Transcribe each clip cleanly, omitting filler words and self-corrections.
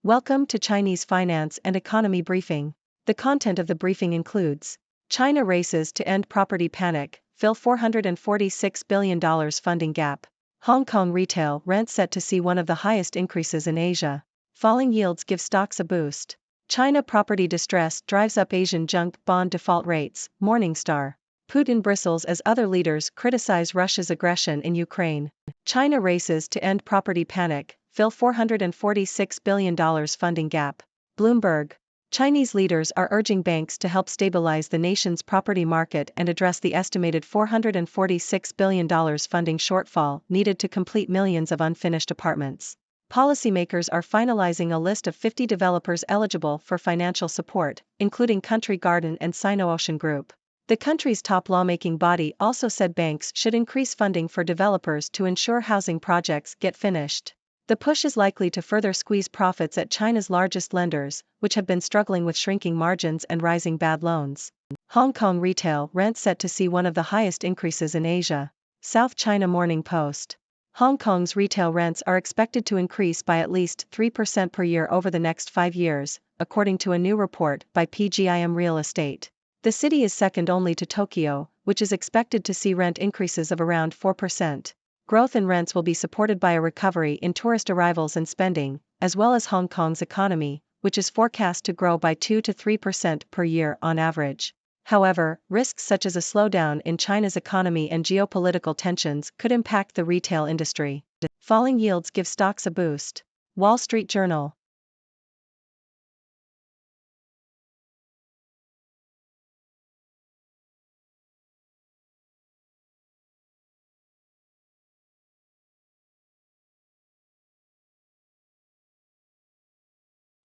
Welcome to Chinese Finance and Economy Briefing. The content of the briefing includes: China races to end property panic, fill $446 billion funding gap. Hong Kong retail rent set to see one of the highest increases in Asia. Falling yields give stocks a boost. China property distress drives up Asian junk bond default rates, Morningstar. Putin bristles as other leaders criticize Russia's aggression in Ukraine. China races to end property panic, fill $446 billion funding gap. Bloomberg. Chinese leaders are urging banks to help stabilize the nation's property market and address the estimated $446 billion funding shortfall needed to complete millions of unfinished apartments. Policymakers are finalizing a list of 50 developers eligible for financial support, including Country Garden and Sino-Ocean Group. The country's top lawmaking body also said banks should increase funding for developers to ensure housing projects get finished. The push is likely to further squeeze profits at China's largest lenders, which have been struggling with shrinking margins and rising bad loans. Hong Kong retail rent set to see one of the highest increases in Asia. South China Morning Post. Hong Kong's retail rents are expected to increase by at least 3% per year over the next 5 years, according to a new report by PGIM Real Estate. The city is second only to Tokyo, which is expected to see rent increases of around 4%. Growth in rents will be supported by a recovery in tourist arrivals and spending, as well as Hong Kong's economy, which is forecast to grow by 2 to 3% per year on average. However, risks such as a slowdown in China's economy and geopolitical tensions could impact the retail industry. Falling yields give stocks a boost. Wall Street Journal.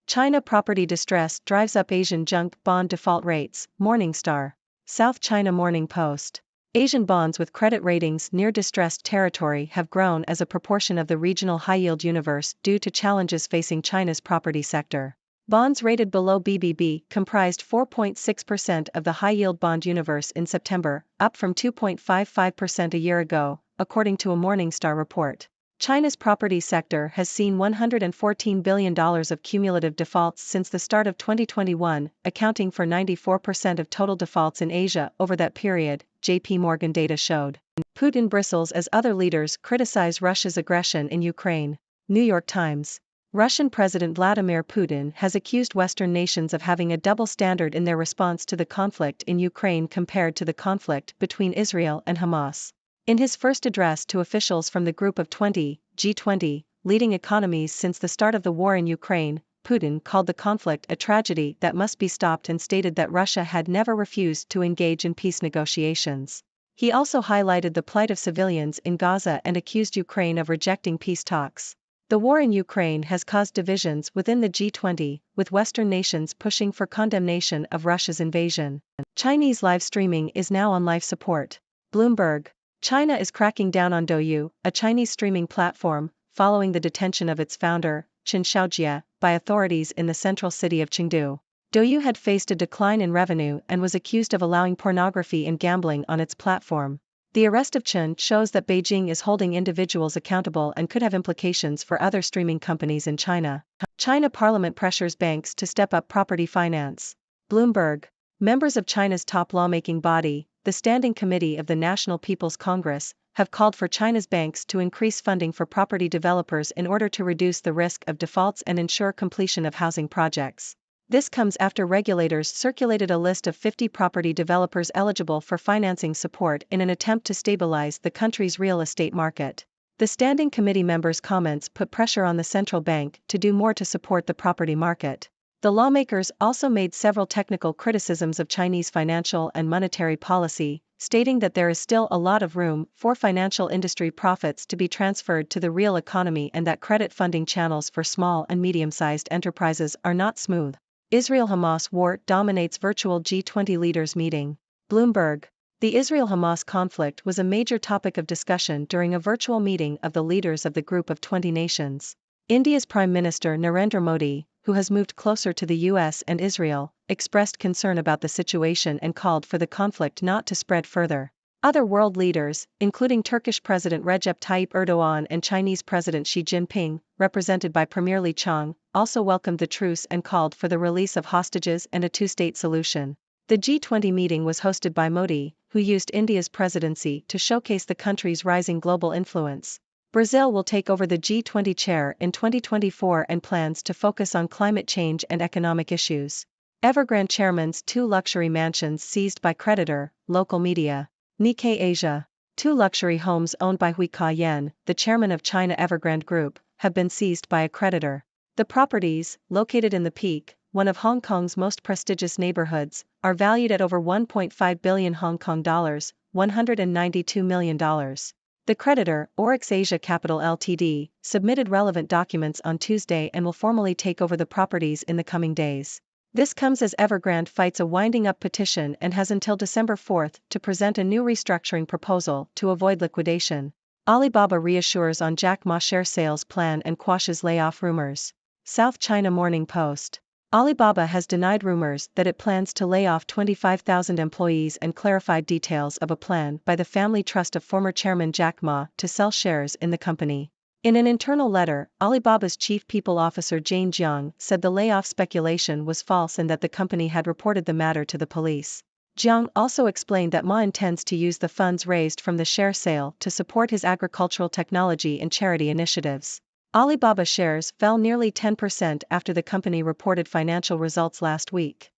China property distress drives up Asian junk bond default rates, Morningstar. South China Morning Post. Asian bonds with credit ratings near distressed territory have grown as a proportion of the regional high-yield universe due to challenges facing China's property sector. Bonds rated below BBB comprised 4.6% of the high-yield bond universe in September, up from 2.55% a year ago, according to a Morningstar report. China's property sector has seen $114 billion of cumulative defaults since the start of 2021, accounting for 94% of total defaults in Asia over that period, JP Morgan data showed. Putin bristles as other leaders criticize Russia's aggression in Ukraine. New York Times. Russian President Vladimir Putin has accused Western nations of having a double standard in their response to the conflict in Ukraine compared to the conflict between Israel and Hamas. In his first address to officials from the Group of 20, G20, leading economies since the start of the war in Ukraine, Putin called the conflict a tragedy that must be stopped and stated that Russia had never refused to engage in peace negotiations. He also highlighted the plight of civilians in Gaza and accused Ukraine of rejecting peace talks. The war in Ukraine has caused divisions within the G20, with Western nations pushing for condemnation of Russia's invasion. Chinese live streaming is now on life support. Bloomberg. China is cracking down on Douyu, a Chinese streaming platform, following the detention of its founder, Chen Xiaojia, by authorities in the central city of Chengdu. Douyu had faced a decline in revenue and was accused of allowing pornography and gambling on its platform. The arrest of Chen shows that Beijing is holding individuals accountable and could have implications for other streaming companies in China. China Parliament pressures banks to step up property finance. Bloomberg. Members of China's top lawmaking body, the Standing Committee of the National People's Congress, have called for China's banks to increase funding for property developers in order to reduce the risk of defaults and ensure completion of housing projects. This comes after regulators circulated a list of 50 property developers eligible for financing support in an attempt to stabilize the country's real estate market. The Standing Committee members' comments put pressure on the central bank to do more to support the property market. The lawmakers also made several technical criticisms of Chinese financial and monetary policy, stating that there is still a lot of room for financial industry profits to be transferred to the real economy and that credit funding channels for small and medium-sized enterprises are not smooth. Israel-Hamas war dominates virtual G20 leaders meeting. Bloomberg. The Israel-Hamas conflict was a major topic of discussion during a virtual meeting of the leaders of the Group of 20 nations. India's Prime Minister Narendra Modi, who has moved closer to the US and Israel, expressed concern about the situation and called for the conflict not to spread further. Other world leaders, including Turkish President Recep Tayyip Erdogan and Chinese President Xi Jinping, represented by Premier Li Qiang, also welcomed the truce and called for the release of hostages and a two-state solution. The G20 meeting was hosted by Modi, who used India's presidency to showcase the country's rising global influence. Brazil will take over the G20 chair in 2024 and plans to focus on climate change and economic issues. Evergrande chairman's 2 luxury mansions seized by creditor, local media. Nikkei Asia. 2 luxury homes owned by Hui Ka-yen, the chairman of China Evergrande Group, have been seized by a creditor. The properties, located in the Peak, one of Hong Kong's most prestigious neighborhoods, are valued at over 1.5 billion Hong Kong dollars, $192 million. The creditor, Orix Asia Capital Ltd., submitted relevant documents on Tuesday and will formally take over the properties in the coming days. This comes as Evergrande fights a winding-up petition and has until December 4 to present a new restructuring proposal to avoid liquidation. Alibaba reassures on Jack Ma share sales plan and quashes layoff rumors. South China Morning Post. Alibaba has denied rumors that it plans to lay off 25,000 employees and clarified details of a plan by the family trust of former chairman Jack Ma to sell shares in the company. In an internal letter, Alibaba's chief people officer Jane Jiang said the layoff speculation was false and that the company had reported the matter to the police. Jiang also explained that Ma intends to use the funds raised from the share sale to support his agricultural technology and charity initiatives. Alibaba shares fell nearly 10% after the company reported financial results last week.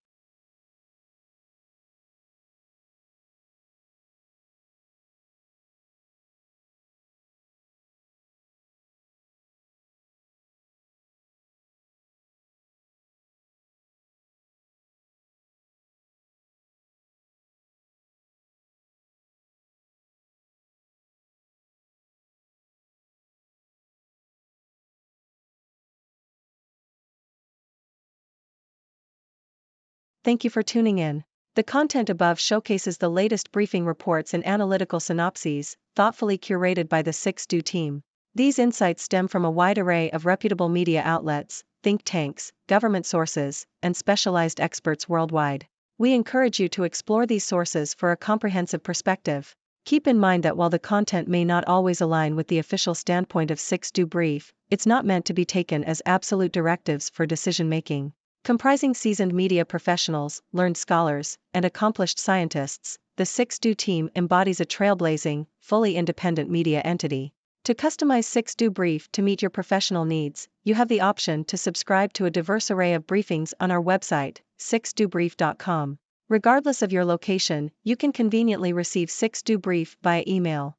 Thank you for tuning in. The content above showcases the latest briefing reports and analytical synopses, thoughtfully curated by the 6Do team. These insights stem from a wide array of reputable media outlets, think tanks, government sources, and specialized experts worldwide. We encourage you to explore these sources for a comprehensive perspective. Keep in mind that while the content may not always align with the official standpoint of 6Do Brief, it's not meant to be taken as absolute directives for decision-making. Comprising seasoned media professionals, learned scholars, and accomplished scientists, the 6Do team embodies a trailblazing, fully independent media entity. To customize 6Do Brief to meet your professional needs, you have the option to subscribe to a diverse array of briefings on our website, 6dobrief.com. Regardless of your location, you can conveniently receive 6Do Brief via email.